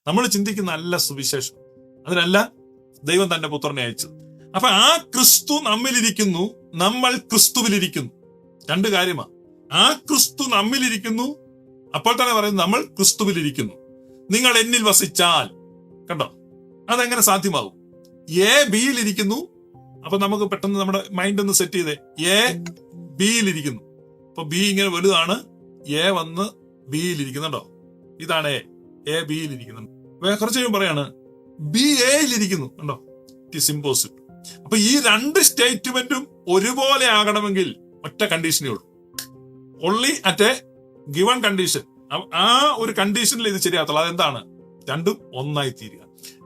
നമ്മൾ ചിന്തിക്കുന്ന അല്ല സുവിശേഷം. അതിനല്ല ദൈവം തന്റെ പുത്രനെ അയച്ചത്. അപ്പൊ ആ ക്രിസ്തു നമ്മിലിരിക്കുന്നു, നമ്മൾ ക്രിസ്തുവിലിരിക്കുന്നു. രണ്ട് കാര്യമാണ്. ആ ക്രിസ്തു നമ്മിലിരിക്കുന്നു, അപ്പോൾ തന്നെ പറയുന്നത് നമ്മൾ ക്രിസ്തുവിലിരിക്കുന്നു. നിങ്ങൾ എന്നിൽ വസിച്ചാൽ. കണ്ടോ, അതെങ്ങനെ സാധ്യമാകും? എ ബിയിലിരിക്കുന്നു. അപ്പൊ നമുക്ക് പെട്ടെന്ന് നമ്മുടെ മൈൻഡ് ഒന്ന് സെറ്റ് ചെയ്തേ. എ ബിയിലിരിക്കുന്നു. അപ്പൊ ബി ഇങ്ങനെ വലുതാണ്, എ വന്ന് ബിയിലിരിക്കുന്നുണ്ടോ? ഇതാണ് എ ബിയിലിരിക്കുന്നത്. കുറച്ച് കഴിയുമ്പോൾ പറയാണ് ബി എയിലിരിക്കുന്നു. കണ്ടോ, ഇറ്റ് ഈസ് ഇമ്പോസിബിൾ. അപ്പൊ ഈ രണ്ട് സ്റ്റേറ്റ്മെന്റും ഒരുപോലെ ആകണമെങ്കിൽ ഒറ്റ കണ്ടീഷനേ ഉള്ളൂ. Only at A given condition. ആ ഒരു കണ്ടീഷനിൽ ഇത് ശരിയാകത്തുള്ളൂ. അതെന്താണ്? രണ്ടും ഒന്നായി തീരുക.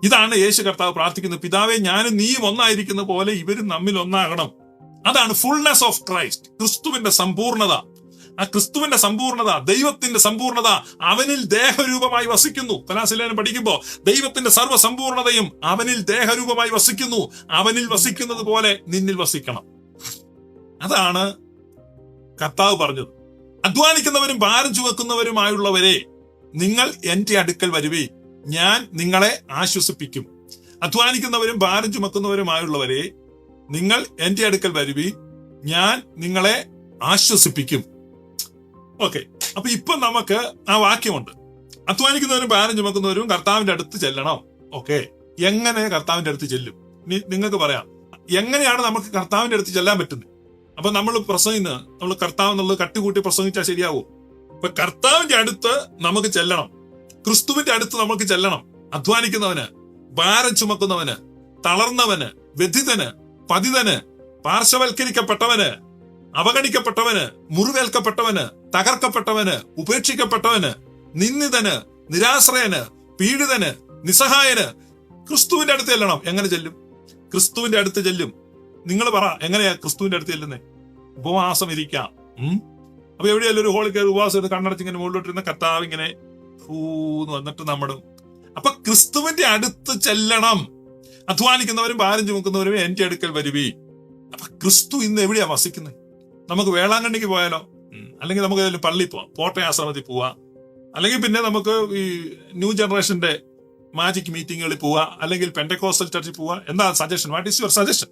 ഇതാണ് യേശു കർത്താവ് പ്രാർത്ഥിക്കുന്നത്. പിതാവേ, ഞാനും നീയും ഒന്നായിരിക്കുന്ന പോലെ ഇവരും നമ്മിൽ ഒന്നാകണം. അതാണ് ഫുൾനെസ് ഓഫ് ക്രൈസ്റ്റ്, ക്രിസ്തുവിന്റെ സമ്പൂർണത. ആ ക്രിസ്തുവിന്റെ സമ്പൂർണത, ദൈവത്തിന്റെ സമ്പൂർണത അവനിൽ ദേഹരൂപമായി വസിക്കുന്നു. കലാശിലേനം പഠിക്കുമ്പോ ദൈവത്തിന്റെ സർവ്വസമ്പൂർണതയും അവനിൽ ദേഹരൂപമായി വസിക്കുന്നു. അവനിൽ വസിക്കുന്നത് പോലെ നിന്നിൽ വസിക്കണം. അതാണ് കർത്താവ് പറഞ്ഞത്. അധ്വാനിക്കുന്നവരും ഭാരം ചുമക്കുന്നവരുമായുള്ളവരെ, നിങ്ങൾ എന്റെ അടുക്കൽ വരുവീൻ, ഞാൻ നിങ്ങളെ ആശ്വസിപ്പിക്കും. അധ്വാനിക്കുന്നവരും ഭാരം ചുമക്കുന്നവരുമായുള്ളവരെ, നിങ്ങൾ എന്റെ അടുക്കൽ വരുവീൻ, ഞാൻ നിങ്ങളെ ആശ്വസിപ്പിക്കും. ഓക്കെ, അപ്പൊ ഇപ്പൊ നമുക്ക് ആ വാക്യമുണ്ട്. അധ്വാനിക്കുന്നവരും ഭാരം ചുമക്കുന്നവരും കർത്താവിന്റെ അടുത്ത് ചെല്ലണം. ഓക്കെ, എങ്ങനെ കർത്താവിന്റെ അടുത്ത് ചെല്ലും? നിങ്ങൾക്ക് പറയാം എങ്ങനെയാണ് നമുക്ക് കർത്താവിന്റെ അടുത്ത് ചെല്ലാൻ പറ്റുന്നത്. അപ്പൊ നമ്മൾ പ്രസംഗിക്കുന്നത്, നമ്മൾ കർത്താവ് എന്നുള്ളത് കട്ടികൂട്ടി പ്രസംഗിച്ചാൽ ശരിയാവും. അപ്പൊ കർത്താവിന്റെ അടുത്ത് നമുക്ക് ചെല്ലണം, ക്രിസ്തുവിന്റെ അടുത്ത് നമുക്ക് ചെല്ലണം. അധ്വാനിക്കുന്നവന്, ഭാരം ചുമക്കുന്നവന്, തളർന്നവന്, വ്യഥിതന്, പതിതന്, പാർശ്വവൽക്കരിക്കപ്പെട്ടവന്, അവഗണിക്കപ്പെട്ടവന്, മുറിവേൽക്കപ്പെട്ടവന്, തകർക്കപ്പെട്ടവന്, ഉപേക്ഷിക്കപ്പെട്ടവന്, നിന്ദിതന്, നിരാശ്രയന്, പീഡിതന്, നിസ്സഹായന് ക്രിസ്തുവിന്റെ അടുത്ത് ചെല്ലണം. എങ്ങനെ ചെല്ലും? ക്രിസ്തുവിന്റെ അടുത്ത് ചെല്ലും. നിങ്ങൾ പറ, എങ്ങനെയാ ക്രിസ്തുവിന്റെ അടുത്ത് ചെല്ലുന്നേ? ഉപവാസം ഇരിക്കാം. അപ്പൊ എവിടെയല്ല ഒരു ഹോളിൽ കയറി ഉപവാസം എടുത്ത് കണ്ണടച്ചിങ്ങനെ മുകളിലോട്ടിരുന്ന കർത്താവ് ഇങ്ങനെ ഭൂന്ന് വന്നിട്ട് നമ്മുടെ. അപ്പൊ ക്രിസ്തുവിന്റെ അടുത്ത് ചെല്ലണം. അധ്വാനിക്കുന്നവരും ഭാരം ചുമക്കുന്നവരും എന്റെ അടുക്കൽ വരുവീ. അപ്പൊ ക്രിസ്തു ഇന്ന് എവിടെയാ വസിക്കുന്നത്? നമുക്ക് വേളാങ്കണ്ണിക്ക് പോയാലോ? അല്ലെങ്കിൽ നമുക്ക് ഏതെങ്കിലും പള്ളിയിൽ പോവാം, പോട്ടെ ആശ്രമത്തിൽ പോവാം. അല്ലെങ്കിൽ പിന്നെ നമുക്ക് ഈ ന്യൂ ജനറേഷന്റെ മാജിക് മീറ്റിങ്ങുകളിൽ പോവാ, അല്ലെങ്കിൽ പെന്റക്കോസ്റ്റൽ ചർച്ചിൽ പോവാ. എന്താ suggestion? What is your suggestion?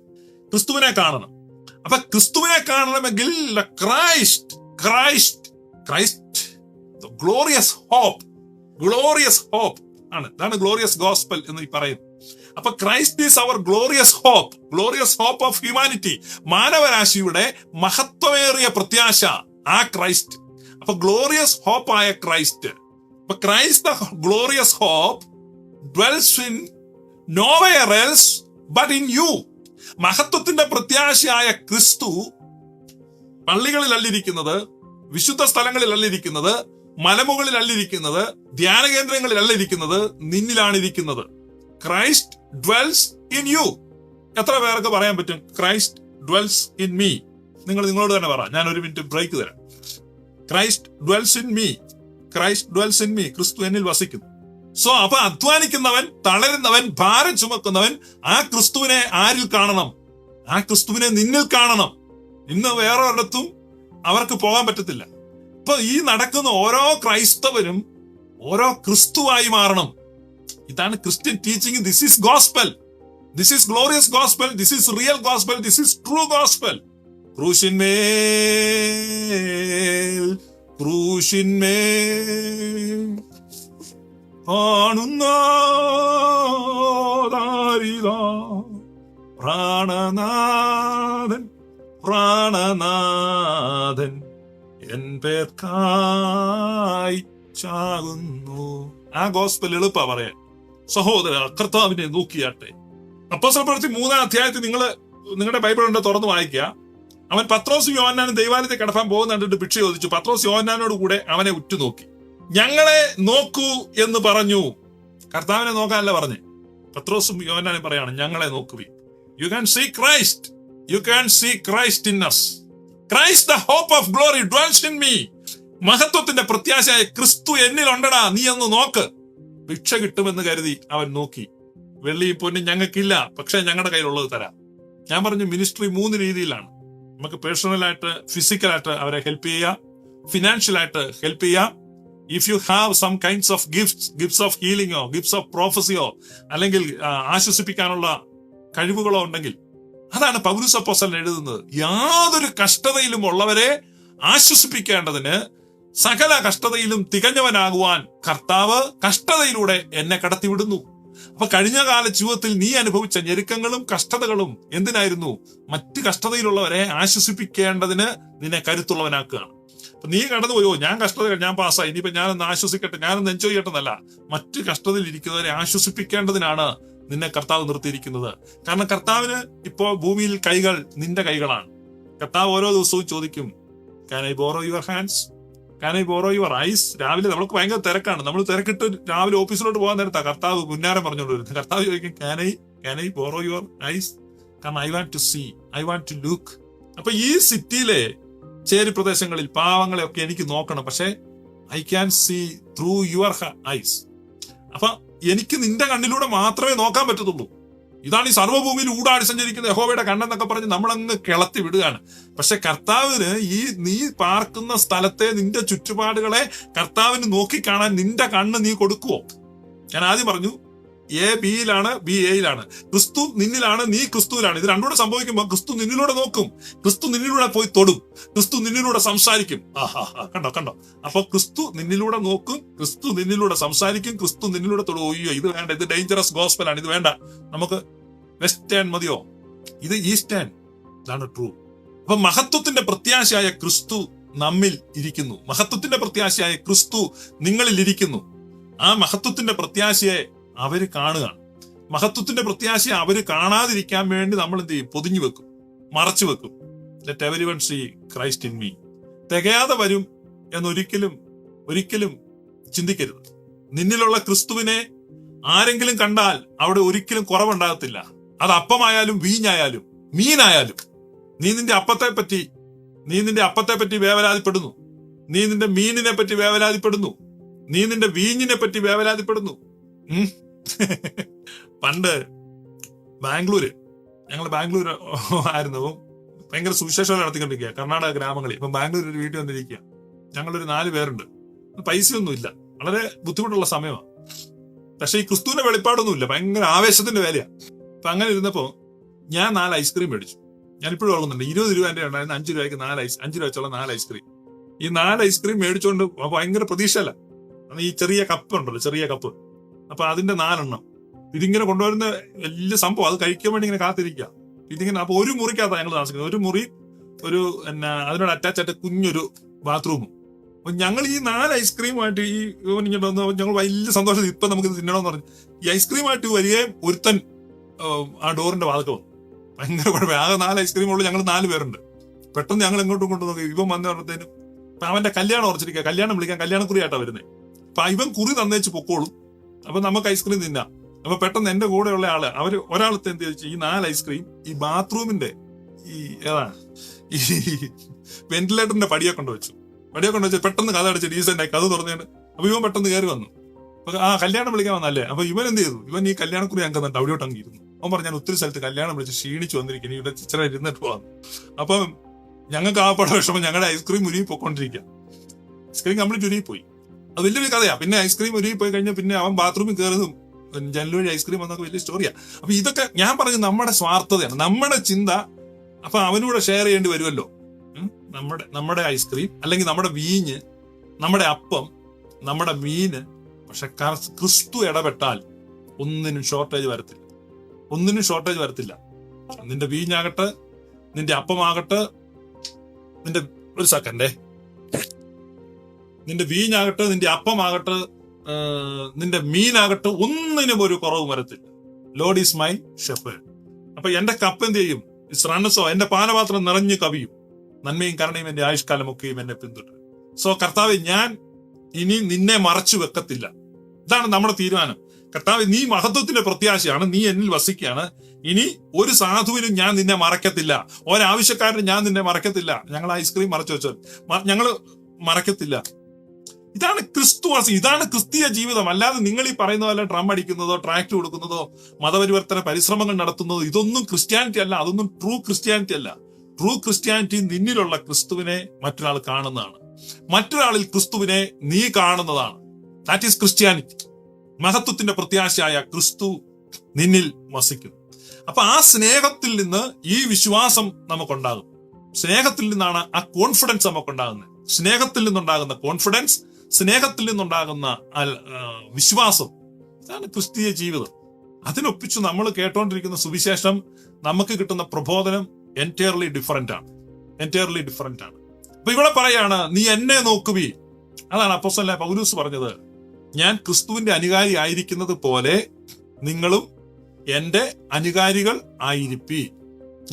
ക്രിസ്തുവിനെ കാണണം. അപ്പൊ ക്രിസ്തുവിനെ കാണണമെങ്കിൽ Christ Christ Christ glorious hope, glorious hope ആണ്. ഇതാണ് ഗ്ലോറിയസ് ഗോസ്പൽ എന്ന് പറയും. അപ്പൊ Christ is our glorious hope, glorious hope of humanity. മാനവരാശിയുടെ മഹത്വമേറിയ പ്രത്യാശ ആ ക്രൈസ്റ്റ്. അപ്പൊ ഗ്ലോറിയസ് ഹോപ്പ് ആയ ക്രൈസ്റ്റ്. അപ്പൊ Christ the glorious hope dwells in nowhere else but in you. മഹത്വത്തിന്റെ പ്രത്യാശയായ ക്രിസ്തു പള്ളികളിലല്ലിരിക്കുന്നത്, വിശുദ്ധ സ്ഥലങ്ങളിലല്ലിരിക്കുന്നത്, മലമുകളിലല്ലിരിക്കുന്നത്, ധ്യാന കേന്ദ്രങ്ങളിലല്ലിരിക്കുന്നത്, നിന്നിലാണ് ഇരിക്കുന്നത്. Christ dwells in you. എത്ര പേർക്ക് പറയാൻ പറ്റും ക്രൈസ്റ്റ് dwells in me? നിങ്ങളോട് തന്നെ പറ. ഞാൻ ഒരു മിനിറ്റ് ബ്രേക്ക് തരാം. Christ dwells in me, Christ dwells in me. ക്രിസ്തു എന്നിൽ വസിക്കുന്നു. സോ അപ്പൊ അധ്വാനിക്കുന്നവൻ, തളരുന്നവൻ, ഭാരം ചുമക്കുന്നവൻ ആ ക്രിസ്തുവിനെ ആരിൽ കാണണം? ആ ക്രിസ്തുവിനെ നിന്നിൽ കാണണം. ഇന്ന് വേറെ ഒരിടത്തും അവർക്ക് പോകാൻ പറ്റത്തില്ല. ഇപ്പൊ ഈ നടക്കുന്ന ഓരോ ക്രൈസ്തവരും ഓരോ ക്രിസ്തുവായി മാറണം. ഇതാണ് Christian teaching. This is gospel, this is glorious gospel, this is real gospel, this is true gospel. ക്രൂശിന്മേൽ ക്രൂശിന്മേൽ പ്രാണനാഥൻ പ്രാണനാഥൻ എൻ പേർക്കായി ചാകുന്നു. ആ ഗോസ്പൽ എളുപ്പാ പറയാൻ. സഹോദര, കർത്താവിനെ നോക്കിയാട്ടെ. അപ്പോസ്തലപ്രവൃത്തി 3-ാം അധ്യായത്തിൽ നിങ്ങളുടെ ബൈബിൾ ഉണ്ട്, തുറന്ന് വായിക്കുക. അവൻ പത്രോസും യോഹന്നാനും ദൈവാലയത്തിൽ കടക്കാൻ പോകുന്ന കണ്ടിട്ട് ഭിക്ഷ ചോദിച്ചു. പത്രോസ് യോഹന്നാനോട് കൂടെ അവനെ ഉറ്റുനോക്കി. ഞങ്ങളെ നോക്കൂ എന്ന് പറഞ്ഞു. കർത്താവിനെ നോക്കാനല്ല പറഞ്ഞേ. പത്രോസും യോഹന്നാനും പറയാണ് ഞങ്ങളെ നോക്കുവീൻ. You can see Christ, you can see Christ in us. Christ the hope of glory dwells in me. മഹത്വത്തിന്റെ പ്രത്യാശയായ ക്രിസ്തു എന്നിലുണ്ടടാ, നീ ഒന്ന് നോക്ക്. ഭിക്ഷ കിട്ടുമെന്ന് കരുതി അവൻ നോക്കി. വെള്ളിയും പൊന്നും ഞങ്ങൾക്കില്ല, പക്ഷെ ഞങ്ങളുടെ കയ്യിലുള്ളത് തരാം. ഞാൻ പറഞ്ഞു, മിനിസ്ട്രി 3 രീതിയിലാണ്. നമുക്ക് പേഴ്സണലായിട്ട്, ഫിസിക്കലായിട്ട് അവരെ ഹെൽപ്പ് ചെയ്യുക, ഫിനാൻഷ്യലായിട്ട് ഹെൽപ്പ് ചെയ്യുക, if you have some kinds of gifts of ഹീലിംഗോ, ഗിഫ്റ്റ്സ് ഓഫ് പ്രോഫസിയോ, അല്ലെങ്കിൽ ആശ്വസിപ്പിക്കാനുള്ള കഴിവുകളോ ഉണ്ടെങ്കിൽ, അതാണ് പൗലോസ് അപ്പോസ്തലൻ എഴുതുന്നത്. യാതൊരു കഷ്ടതയിലും ഉള്ളവരെ ആശ്വസിപ്പിക്കേണ്ടതിന് സകല കഷ്ടതയിലും തികഞ്ഞവനാകുവാൻ കർത്താവ് കഷ്ടതയിലൂടെ എന്നെ കടത്തിവിടുന്നു. അപ്പൊ കഴിഞ്ഞ കാല ജീവിതത്തിൽ നീ അനുഭവിച്ച ഞെരുക്കങ്ങളും കഷ്ടതകളും എന്തിനായിരുന്നു? മറ്റ് കഷ്ടതയിലുള്ളവരെ ആശ്വസിപ്പിക്കേണ്ടതിന് നിന്നെ കരുത്തുള്ളവനാക്കുകയാണ്. അപ്പൊ നീ കടന്നുപോയോ, ഞാൻ കഷ്ടത, ഞാൻ പാസ്സായി, ഇനിയിപ്പോ ഞാനൊന്ന് ആശ്വസിക്കട്ടെ, ഞാനൊന്ന് എൻജോയ് ചെയ്യട്ടെ എന്നല്ല, മറ്റ് കഷ്ടതയിൽ ഇരിക്കുന്നവരെ ആശ്വസിപ്പിക്കേണ്ടതിനാണ് നിന്നെ കർത്താവ് നിർത്തിയിരിക്കുന്നത്. കാരണം കർത്താവിന് ഇപ്പോ ഭൂമിയിൽ കൈകൾ നിന്റെ കൈകളാണ്. കർത്താവ് ഓരോ ദിവസവും ചോദിക്കും, can I borrow your hands, can I borrow your ice. രാവിലെ നമ്മൾക്ക് ഭയങ്കര തിരക്കാണ്, നമ്മൾ തിരക്കിട്ട് രാവിലെ ഓഫീസിലോട്ട് പോകാൻ നേരത്താ കർത്താവ് മുന്നാരം പറഞ്ഞുകൊണ്ട് വരുന്നത്. കർത്താവ് ചോദിക്കും, can I borrow your eyes, കാരണം I want to see, I want to look. അപ്പൊ ഈ സിറ്റിയിലെ ചേരി പ്രദേശങ്ങളിൽ പാവങ്ങളെ ഒക്കെ എനിക്ക് നോക്കണം, പക്ഷെ I can see through your eyes. അപ്പൊ എനിക്ക് നിന്റെ കണ്ണിലൂടെ മാത്രമേ നോക്കാൻ പറ്റത്തുള്ളൂ. ഇതാണ് ഈ സർവ്വഭൂമിയിൽ ഊടാടി സഞ്ചരിക്കുന്ന യഹോവയുടെ കണ്ണെന്നൊക്കെ പറഞ്ഞ് നമ്മളങ്ങ് കിളത്തി വിടുകയാണ്. പക്ഷെ കർത്താവിന് ഈ നീ പാർക്കുന്ന സ്ഥലത്തെ, നിന്റെ ചുറ്റുപാടുകളെ കർത്താവിന് നോക്കിക്കാണാൻ നിന്റെ കണ്ണ് നീ കൊടുക്കുവോ? ഞാൻ ആദ്യം പറഞ്ഞു, എ ബിയിലാണ്, ബി എയിലാണ്. ക്രിസ്തു നിന്നിലാണ്, നീ ക്രിസ്തുവിലാണ്. ഇത് രണ്ടുകൂടെ സംഭവിക്കുമ്പോൾ ക്രിസ്തു നിന്നിലൂടെ നോക്കും, ക്രിസ്തു നിന്നിലൂടെ പോയി തൊടും, ക്രിസ്തു നിന്നിലൂടെ സംസാരിക്കും. കണ്ടോ? അപ്പൊ ക്രിസ്തു നിന്നിലൂടെ നോക്കും, ക്രിസ്തു നിന്നിലൂടെ സംസാരിക്കും, ക്രിസ്തു നിന്നിലൂടെ തൊടും. അയ്യോ, ഇത് വേണ്ട, ഇത് ഡേഞ്ചറസ് ഗോസ്പലാണ്, ഇത് വേണ്ട, നമുക്ക് വെസ്റ്റേൺ മതിയോ, ഇത് ഈസ്റ്റേൺ. ഇതാണ് ട്രൂ. അപ്പൊ മഹത്വത്തിന്റെ പ്രത്യാശയായ ക്രിസ്തു നമ്മിൽ ഇരിക്കുന്നു. മഹത്വത്തിന്റെ പ്രത്യാശയായ ക്രിസ്തു നിങ്ങളിൽ ഇരിക്കുന്നു. ആ മഹത്വത്തിന്റെ പ്രത്യാശയെ അവര് കാണുകയാണ്. മഹത്വത്തിന്റെ പ്രത്യാശയെ അവര് കാണാതിരിക്കാൻ വേണ്ടി നമ്മൾ എന്ത് ചെയ്യും? പൊതിഞ്ഞു വെക്കും, മറച്ചു വെക്കും. Let everyone see Christ in me. തികയാതെ വരും ഒരിക്കലും ചിന്തിക്കരുത്. നിന്നിലുള്ള ക്രിസ്തുവിനെ ആരെങ്കിലും കണ്ടാൽ അവിടെ ഒരിക്കലും കുറവുണ്ടാകത്തില്ല. അത് അപ്പമായാലും വീഞ്ഞായാലും മീനായാലും. നീ നിന്റെ അപ്പത്തെ പറ്റി വേവലാതിപ്പെടുന്നു, നീ നിന്റെ മീനിനെ പറ്റി വേവലാതിപ്പെടുന്നു, നീ നിന്റെ വീഞ്ഞിനെ പറ്റി വേവലാതിപ്പെടുന്നു. പണ്ട് ഞങ്ങൾ ബാംഗ്ലൂർ ആയിരുന്നു, ഭയങ്കര സുവിശേഷം നടത്തിക്കൊണ്ടിരിക്കുക കർണാടക ഗ്രാമങ്ങളിൽ. ഇപ്പം ബാംഗ്ലൂർ ഒരു വീട്ടിൽ വന്നിരിക്കുക. ഞങ്ങളൊരു 4 പേരുണ്ട്. പൈസയൊന്നും ഇല്ല, വളരെ ബുദ്ധിമുട്ടുള്ള സമയമാണ്. പക്ഷെ ഈ ക്രിസ്തുവിന്റെ വെളിപ്പാടൊന്നുമില്ല, ഭയങ്കര ആവേശത്തിന്റെ വേലയാണ്. അപ്പൊ അങ്ങനെ ഇരുന്നപ്പോ ഞാൻ 4 ഐസ്ക്രീം മേടിച്ചു. ഞാൻ ഇപ്പോഴും ഓർക്കുന്നുണ്ട്, 20 രൂപന്റെ ഉണ്ടായിരുന്നു, 5 രൂപയ്ക്ക് 5 രൂപ വെച്ചുള്ള 4 ഐസ്ക്രീം. ഈ 4 ഐസ്ക്രീം മേടിച്ചുകൊണ്ട് ഭയങ്കര പ്രതീക്ഷയല്ല. ഈ ചെറിയ കപ്പ് ഉണ്ടല്ലോ, ചെറിയ കപ്പ്, അപ്പൊ അതിന്റെ 4 എണ്ണം ഇതിങ്ങനെ കൊണ്ടുവരുന്ന വലിയ സംഭവം. അത് കഴിക്കാൻ വേണ്ടി ഇങ്ങനെ കാത്തിരിക്കുക. ഇതിങ്ങനെ, അപ്പൊ ഒരു മുറിക്കകത്താ ഞങ്ങൾ താമസിക്കുന്നത്. ഒരു മുറി, ഒരു അതിനോട് അറ്റാച്ച് ആയിട്ട് കുഞ്ഞൊരു ബാത്റൂമും. അപ്പൊ ഞങ്ങൾ ഈ 4 ഐസ്ക്രീമായിട്ട് ഈ ഇങ്ങനെ വന്ന് ഞങ്ങൾ വലിയ സന്തോഷം, ഇപ്പൊ നമുക്ക് തിന്നണമെന്ന് പറഞ്ഞു ഈ ഐസ്ക്രീമായിട്ട് വലിയ ഒരുത്തൻ ആ ഡോറിന്റെ വാതൊക്കെ വന്നു. ഭയങ്കര കുഴപ്പം. ആകെ 4 ഐസ്ക്രീം ഉള്ളു, ഞങ്ങൾ 4 പേരുണ്ട്. പെട്ടെന്ന് ഞങ്ങൾ എങ്ങോട്ടും കൊണ്ടു നോക്കി. ഇവൻ വന്ന് പറഞ്ഞത്തേനും അപ്പൊ അവന്റെ കല്യാണം ഉറച്ചിരിക്കുക, കല്യാണം വിളിക്കാൻ കല്യാണക്കുറിയായിട്ടാ വരുന്നത്. അപ്പൊ ഇവൻ കുറി തന്നേച്ച് പൊക്കോളും, അപ്പൊ നമുക്ക് ഐസ്ക്രീം തിന്നാം. അപ്പൊ പെട്ടെന്ന് എന്റെ കൂടെയുള്ള ആള് ഒരാളത്തെ എന്ത് ചോദിച്ചു, ഈ 4 ഐസ്ക്രീം ഈ ബാത്റൂമിന്റെ ഈ വെന്റിലേറ്ററിന്റെ പടിയൊക്കെ കൊണ്ടുവച്ചു. പെട്ടെന്ന് കഥ അടച്ച് ഡീസന്റ് ആയി കഥ തുറന്നേന്. അപ്പൊ ഇവൻ പെട്ടെന്ന് കയറി വന്നു. അപ്പൊ കല്യാണം വിളിക്കാൻ വന്നല്ലേ. അപ്പൊ ഇവൻ എന്ത് ചെയ്തു, ഇവൻ ഈ കല്യാണക്കുറി ഞങ്ങൾക്ക് തന്നിട്ട് അവിടെയോട്ട് അങ്ങിരുന്നു. അവൻ പറഞ്ഞു, ഞാൻ ഒത്തിരി സ്ഥലത്ത് കല്യാണം വിളിച്ച് ക്ഷീണിച്ചു വന്നിരിക്കുന്നു, ഇവിടെ ഇച്ചിരി ഇരുന്നിട്ട് പോകാം. അപ്പൊ ഞങ്ങൾക്ക് ആ പടം വിഷമം, ഞങ്ങളുടെ ഐസ്ക്രീം ഉരുകി പോയിക്കൊണ്ടിരിക്കുക. ഐസ്ക്രീം കംപ്ലീറ്റ് ഉരുകി പോയി. അത് വലിയൊരു കഥയാ. പിന്നെ ഐസ്ക്രീം ഉരുകി പോയി കഴിഞ്ഞാൽ പിന്നെ അവൻ ബാത്റൂമിൽ കയറുന്നതും ജനൽ വഴി ഐസ്ക്രീം വന്നൊക്കെ വലിയ സ്റ്റോറിയാ. അപ്പൊ ഇതൊക്കെ ഞാൻ പറഞ്ഞു നമ്മുടെ സ്വാർത്ഥതയാണ്, നമ്മുടെ ചിന്ത. അപ്പൊ അവനൂടെ ഷെയർ ചെയ്യേണ്ടി വരുമല്ലോ. നമ്മുടെ ഐസ്ക്രീം, അല്ലെങ്കിൽ നമ്മുടെ വീഞ്ഞ്, നമ്മുടെ അപ്പം, നമ്മുടെ മീന്. പക്ഷെ ക്രിസ്തു ഇടപെട്ടാൽ ഒന്നിനും ഷോർട്ടേജ് വരത്തില്ല. നിന്റെ വീഞ്ഞാകട്ടെ, നിന്റെ അപ്പമാകട്ടെ, നിന്റെ വീഞ്ഞാകട്ടെ, നിന്റെ അപ്പമാകട്ടെ, നിന്റെ മീനാകട്ടെ, ഒന്നിനും ഒരു കുറവ് വരത്തില്ല. Lord is my shepherd. അപ്പൊ എന്റെ കപ്പ് എന്ത് ചെയ്യും? റണ്ണസോ, എന്റെ പാനപാത്രം നിറഞ്ഞു കവിയും. നന്മയും കരുണയും എന്റെ ആയുഷ്കാലമൊക്കെയും എന്നെ പിന്തുടരും. സോ കർത്താവെ, ഞാൻ ഇനി നിന്നെ മറച്ചു വെക്കത്തില്ല. ഇതാണ് നമ്മുടെ തീരുമാനം. കർത്താവ്, നീ മഹത്വത്തിന്റെ പ്രത്യാശയാണ്, നീ എന്നിൽ വസിക്കുകയാണ്. ഇനി ഒരു സാധുവിനും ഞാൻ നിന്നെ മറക്കത്തില്ല, ഒരാവശ്യക്കാരനും ഞാൻ നിന്നെ മറക്കത്തില്ല. ഞങ്ങൾ ഐസ്ക്രീം മറച്ചു വെച്ചത് ഞങ്ങള് മറക്കത്തില്ല. ഇതാണ് ക്രിസ്തുവാസി, ഇതാണ് ക്രിസ്തീയ ജീവിതം. അല്ലാതെ നിങ്ങൾ ഈ പറയുന്ന പോലെ ഡ്രം അടിക്കുന്നതോ ട്രാക്ട് കൊടുക്കുന്നതോ മതപരിവർത്തന പരിശ്രമങ്ങൾ നടത്തുന്നതോ ഇതൊന്നും ക്രിസ്ത്യാനിറ്റി അല്ല. അതൊന്നും ട്രൂ ക്രിസ്ത്യാനിറ്റി അല്ല. ട്രൂ ക്രിസ്ത്യാനിറ്റി നിന്നിലുള്ള ക്രിസ്തുവിനെ മറ്റൊരാൾ കാണുന്നതാണ്. മറ്റൊരാളിൽ ക്രിസ്തുവിനെ നീ കാണുന്നതാണ്. That is Christianity. മഹത്വത്തിന്റെ പ്രത്യാശയായ ക്രിസ്തു നിന്നിൽ വസിക്കുന്നു. അപ്പൊ ആ സ്നേഹത്തിൽ നിന്ന് ഈ വിശ്വാസം നമുക്കുണ്ടാകും. സ്നേഹത്തിൽ നിന്നാണ് ആ കോൺഫിഡൻസ് നമുക്കുണ്ടാകുന്നത്. സ്നേഹത്തിൽ നിന്നുണ്ടാകുന്ന കോൺഫിഡൻസ്, സ്നേഹത്തിൽ നിന്നുണ്ടാകുന്ന വിശ്വാസം, ഇതാണ് ക്രിസ്തീയ ജീവിതം. അതിനൊപ്പിച്ച് നമ്മൾ കേട്ടോണ്ടിരിക്കുന്ന സുവിശേഷം, നമുക്ക് കിട്ടുന്ന പ്രബോധനം എൻറ്റയർലി ഡിഫറെന്റ് ആണ്. അപ്പൊ ഇവിടെ പറയാണ്, നീ എന്നെ നോക്കുവീ. അതാണ് അപ്പോസ്തലനായ പൗലോസ് പറഞ്ഞത്, ഞാൻ ക്രിസ്തുവിന്റെ അനുകാരി ആയിരിക്കുന്നത് പോലെ നിങ്ങളും എന്റെ അനുകാരികൾ ആയിരിപ്പി.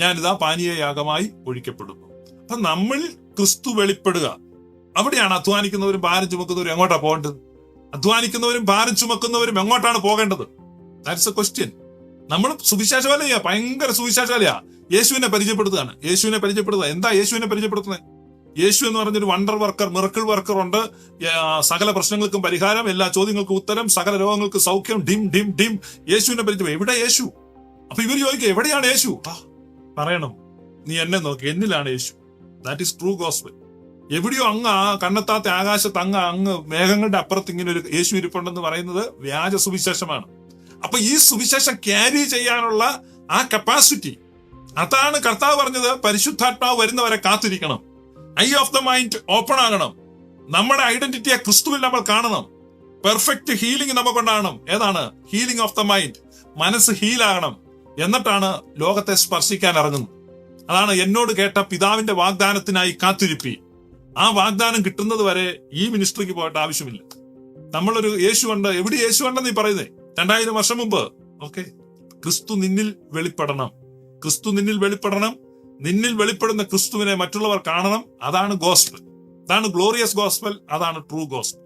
ഞാനിതാ പാനീയയാഗമായി ഒഴിക്കപ്പെടുന്നു. അപ്പൊ നമ്മൾ ക്രിസ്തു വെളിപ്പെടുക. അവിടെയാണ് അധ്വാനിക്കുന്നവരും ഭാരം ചുമക്കുന്നവരും എങ്ങോട്ടാ പോകേണ്ടത്? അധ്വാനിക്കുന്നവരും ഭാരം ചുമക്കുന്നവരും എങ്ങോട്ടാണ് പോകേണ്ടത്? That's A question. നമ്മൾ സുവിശേഷവേലയാ, ഭയങ്കര സുവിശേഷവേലയാ. യേശുവിനെ പരിചയപ്പെടുത്തുകയാണ്. എന്താ യേശുവിനെ പരിചയപ്പെടുത്തുന്നത്? യേശു എന്ന് പറഞ്ഞൊരു വണ്ടർ വർക്കർ, മിറക്കിൾ വർക്കർ ഉണ്ട്. സകല പ്രശ്നങ്ങൾക്കും പരിഹാരം, എല്ലാ ചോദ്യങ്ങൾക്കും ഉത്തരം, സകല രോഗങ്ങൾക്ക് സൗഖ്യം. ഡിം യേശുവിനെ പരിചയം. എവിടെ യേശു? അപ്പൊ ഇവർ ചോദിക്കുക, എവിടെയാണ് യേശു? പറയണം, നീ എന്നെ നോക്കി, എന്നിലാണ് യേശു. That is true gospel. എവിടെയോ അങ്ങ് ആ കണ്ണെത്താത്ത ആകാശത്ത് അങ്ങ് മേഘങ്ങളുടെ അപ്പുറത്ത് ഇങ്ങനെ ഒരു യേശു ഇരിപ്പുണ്ടെന്ന് പറയുന്നത് വ്യാജ സുവിശേഷമാണ്. അപ്പൊ ഈ സുവിശേഷം ക്യാരി ചെയ്യാനുള്ള ആ കപ്പാസിറ്റി, അതാണ് കർത്താവ് പറഞ്ഞത്, പരിശുദ്ധാത്മാവ് വരുന്നവരെ കാത്തിരിക്കണം. I of the mind open ആകണം. നമ്മുടെ ഐഡന്റിറ്റിയെ ക്രിസ്തുവിൽ നമ്മൾ കാണണം. പെർഫെക്റ്റ് ഹീലിംഗ് നമുക്കുണ്ടാകണം. ഏതാണ് ഹീലിംഗ് ഓഫ് ദ മൈൻഡ്? മനസ്സ് ഹീലാകണം. എന്നിട്ടാണ് ലോകത്തെ സ്പർശിക്കാൻ ഇറങ്ങുന്നത്. അതാണ് എന്നോട് കേട്ട പിതാവിന്റെ വാഗ്ദാനത്തിനായി കാത്തിരിപ്പി. ആ വാഗ്ദാനം കിട്ടുന്നത് വരെ ഈ മിനിസ്ട്രിക്ക് പോയിട്ട് ആവശ്യമില്ല. നമ്മളൊരു യേശു ഉണ്ട്, എവിടെ യേശു ഉണ്ടെന്ന് ഈ പറയുന്നേ? 2000 വർഷം മുമ്പ്. ഓക്കെ, ക്രിസ്തു നിന്നിൽ വെളിപ്പെടണം. നിന്നിൽ വെളിപ്പെടുന്ന ക്രിസ്തുവിനെ മറ്റുള്ളവർ കാണണം. അതാണ് ഗോസ്പൽ. അതാണ് ഗ്ലോറിയസ് ഗോസ്പൽ. അതാണ് ട്രൂ ഗോസ്പൽ.